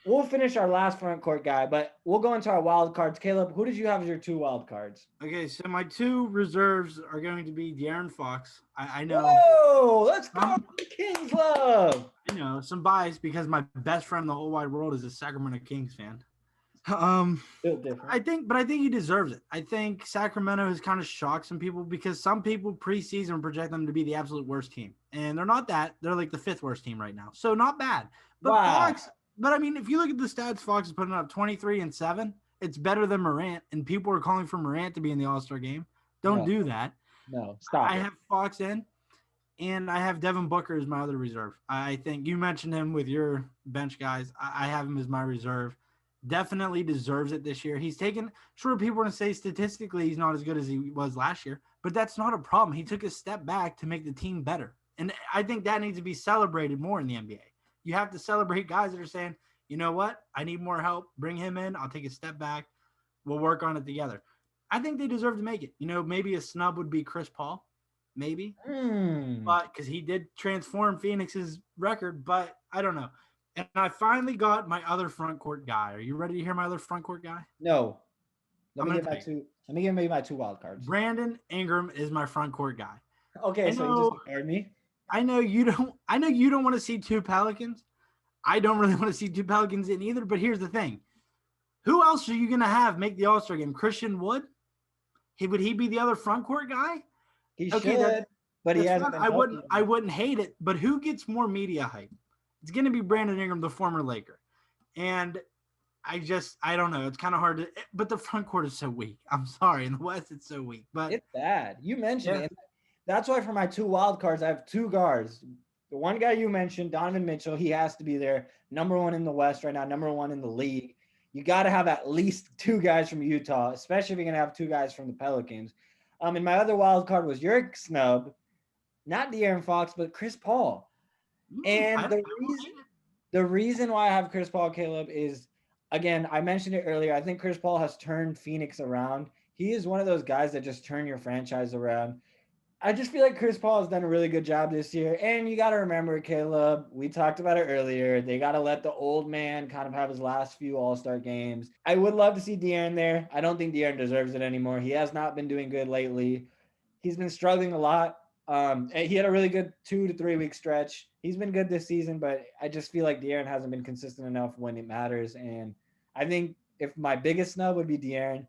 we'll finish our last front court guy, but we'll go into our wild cards. Caleb, who did you have as your two wild cards? Okay, so my two reserves are going to be De'Aaron Fox. I know Whoa, let's go, some Kings love. some bias because my best friend in the whole wide world is a Sacramento Kings fan. Built different. I think he deserves it. I think Sacramento has kind of shocked some people because some people preseason project them to be the absolute worst team, and they're not that. They're like the fifth worst team right now, so not bad. But Wow. Fox, but I mean, if you look at the stats, Fox is putting up 23-7. It's better than Morant, and people are calling for Morant to be in the All Star game. Don't No, do that. no, stop I it. have Fox in, and I have Devin Booker as my other reserve. I think you mentioned him with your bench guys. I have him as my reserve. Definitely deserves it this year. He's taken, sure, people are going to say statistically he's not as good as he was last year, but that's not a problem. He took a step back to make the team better. And I think that needs to be celebrated more in the NBA. You have to celebrate guys that are saying, you know what? I need more help. Bring him in. I'll take a step back. We'll work on it together. I think they deserve to make it. Maybe a snub would be Chris Paul, maybe, Hmm. but because he did transform Phoenix's record, but I don't know. And I finally got my other front court guy. Are you ready to hear my other front court guy? No. Let I'm me going get to my tell you. two. Let me give maybe my two wild cards. Brandon Ingram is my front court guy. Okay, I so you just know, ignored me. I know you don't. I know you don't want to see two Pelicans. I don't really want to see two Pelicans in either. But here's the thing: who else are you going to have make the All Star game? Christian Wood? Would he be the other front court guy? He Okay, should, but he that's hasn't fine. been healthy I enough. wouldn't hate it. But who gets more media hype? It's going to be Brandon Ingram, the former Laker. And I don't know. It's kind of hard to, but the front court is so weak. I'm sorry. In the West, it's so weak. But It's bad. You mentioned yeah, it. That's why for my two wild cards, I have two guards. The one guy you mentioned, Donovan Mitchell, he has to be there. Number one in the West right now, number one in the league. You got to have at least two guys from Utah, especially if you're going to have two guys from the Pelicans. And my other wild card was your snub, not De'Aaron Fox, but Chris Paul. I And the won't reason hate it. the reason why I have Chris Paul, Caleb, is again, I mentioned it earlier. I think Chris Paul has turned Phoenix around. He is one of those guys that just turn your franchise around. I just feel like Chris Paul has done a really good job this year. And you got to remember, Caleb, we talked about it earlier. They got to let the old man kind of have his last few All Star games. I would love to see De'Aaron there. I don't think De'Aaron deserves it anymore. He has not been doing good lately. He's been struggling a lot. He had a really good 2 to 3 week stretch. He's been good this season, but I just feel like De'Aaron hasn't been consistent enough when it matters. And I think if my biggest snub would be De'Aaron,